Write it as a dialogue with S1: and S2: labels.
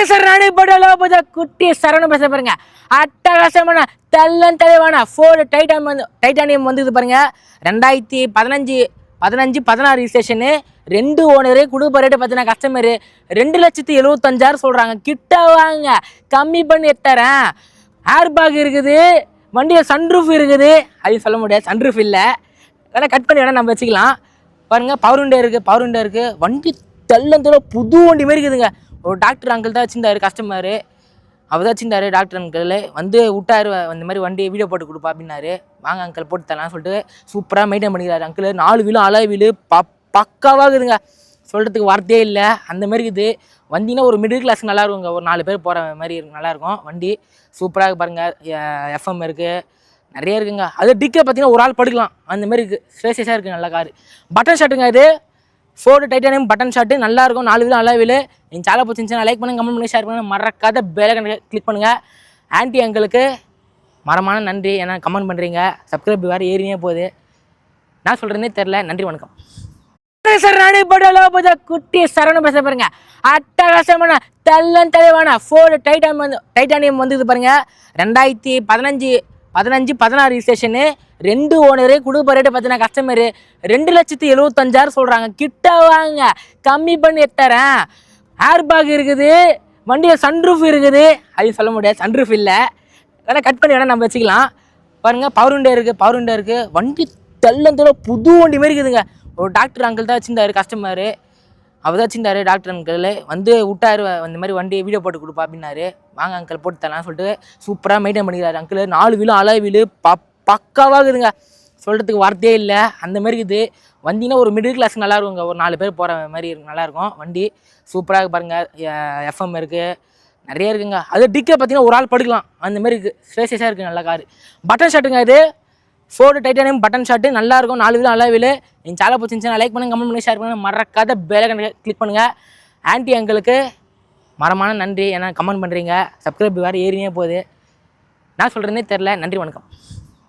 S1: Sir நானே படலோ பஜா குட்டி சரவண பேச பாருங்க. அட்டகாசமான தெல்லன் தெளிவான ஃபோர்டு டைட்டானியம் வந்து இது பாருங்க. 2015-16 ரிஜிஸ்ட்ரேஷனு. 2 ஓனரு. குடும்ப ரேட்டு பார்த்தீங்கன்னா கஸ்டமரு 2,75,000 சொல்கிறாங்க. கிட்ட வாங்க, கம்மி பண்ணி எடுத்துறேன். ஏர் பேக் இருக்குது, வண்டியில் சன்ரூஃப் இருக்குது. அதையும் சொல்ல முடியாது, சன்ரூஃப் இல்லை. வேணா கட் பண்ணி வேணால் நம்ம வச்சுக்கலாம். பாருங்கள், பவர் விண்டோ இருக்குது. வண்டி தெல்ல புது வண்டி மாரி இருக்குதுங்க. ஒரு டாக்டர் அங்கிள் தான் வச்சுருந்தாரு, கஸ்டமரு அவர் தான் வச்சுருந்தாரு. டாக்டர் அங்கிள் வந்து விட்டார், இந்த மாதிரி வண்டி வீடியோ போட்டு கொடுப்பா அப்படின்னாரு. வாங்க அங்கிள் போட்டு தரலாம்னு சொல்லிட்டு சூப்பராக மெயின்டைன் பண்ணிக்கிறாரு அங்கிள். 4 வீலும் அலாய் வீலு பக்காவாக இருக்குதுங்க, சொல்கிறதுக்கு வார்த்தையே இல்லை. அந்த மாதிரி இருக்குது. வண்டினா ஒரு மிடில் கிளாஸ் நல்லாயிருக்குங்க, ஒரு 4 பேர் போகிற மாதிரி நல்லாயிருக்கும் வண்டி. சூப்பராக பாருங்கள், எஃப்எம் இருக்குது, நிறைய இருக்குங்க. அது டிக்கே பார்த்தீங்கன்னா ஒரு ஆள் படுக்கலாம், அந்த மாதிரி இருக்குது. ஸ்பேசியஸாக இருக்குது, நல்ல கார். பட்டன் ஷாட்டுங்க இது, ஃபோர்டு டைட்டானியம் பட்டன் ஷாட்டு, நல்லாயிருக்கும். 4 வீலும் நல்லா வீலு. நீங்கள் சேனல் பிடிச்சிருந்துச்சுன்னா லைக் பண்ணுங்கள், கமெண்ட் பண்ணி ஷேர் பண்ணுங்கள், மறக்காத பெல் கிளிக் பண்ணுங்கள். ஆன்ட்டி அங்களுக்கு மரமான நன்றி, ஏன்னா கமெண்ட் பண்ணுறீங்க. சப்ஸ்கிரைப் வேறு ஏறினே போகுது, நான் சொல்கிறேன்னே தெரில. நன்றி, வணக்கம். சார் நானே படலோ பஜா குட்டி சரவண பேச பாருங்க. அட்டகாசமான தெல்லன் தெளிவான ஃபோர்டு டைட்டானியம் வந்து இது பாருங்க. 2015-16 ரிஜிஸ்ட்ரேஷனு. 2 ஓனரு. குடும்ப ரேட்டு பார்த்தீங்கன்னா கஸ்டமரு 2,75,000 சொல்கிறாங்க. கிட்ட வாங்க, கம்மி பண்ணி எடுத்துறேன். ஏர் பேக் இருக்குது, வண்டியில் சன்ரூஃப் இருக்குது. அதையும் சொல்ல முடியாது, சன்ரூஃப் இல்லை. வேணால் கட் பண்ணி வேணால் நம்ம வச்சுக்கலாம். பாருங்கள், பவர் விண்டோ இருக்குது. வண்டி தெல்ல புது வண்டி மாரி இருக்குதுங்க. ஒரு டாக்டர் அங்கிள் தான் வச்சுருந்தாரு, கஸ்டமரு அவர் தான் வச்சுருந்தாரு. டாக்டர் அங்கிள் வந்து விட்டார், இந்த மாதிரி வண்டி வீடியோ போட்டு கொடுப்பா அப்படின்னாரு. வாங்க அங்கிள் போட்டு தரலாம்னு சொல்லிட்டு சூப்பராக மெயின்டைன் பண்ணிக்கிறாரு அங்கிள். 4 வீலும் அலாய் வீலு பக்காவாக இருக்குதுங்க, சொல்கிறதுக்கு வார்த்தையே இல்லை. அந்த மாதிரி இருக்குது. வண்டினா ஒரு மிடில் கிளாஸ் நல்லாயிருக்குங்க, ஒரு 4 பேர் போகிற மாதிரி நல்லாயிருக்கும் வண்டி. சூப்பராக பாருங்கள், எஃப்எம் இருக்குது, நிறைய இருக்குங்க. அது டிக்கே பார்த்தீங்கன்னா ஒரு ஆள் படுக்கலாம், அந்த மாதிரி இருக்குது. ஸ்பேசியஸாக இருக்குது, நல்ல கார். பட்டன் ஷாட்டுங்க இது, ஃபோர்டு டைட்டானியம் பட்டன் ஷாட்டு, நல்லாயிருக்கும். 4 வீலும் நல்லா வீலு. நீங்கள் சேனல் பிடிச்சிருந்துச்சுன்னா லைக் பண்ணுங்கள், கமெண்ட் பண்ணி ஷேர் பண்ணுங்கள், மறக்காத பெல் கிளிக் பண்ணுங்கள். ஆன்ட்டி அங்களுக்கு மரமான நன்றி, ஏன்னா கமெண்ட் பண்ணுறீங்க. சப்ஸ்கிரைப் வேறு ஏறினே போகுது, நான் சொல்கிறேன்னே தெரில. நன்றி, வணக்கம்.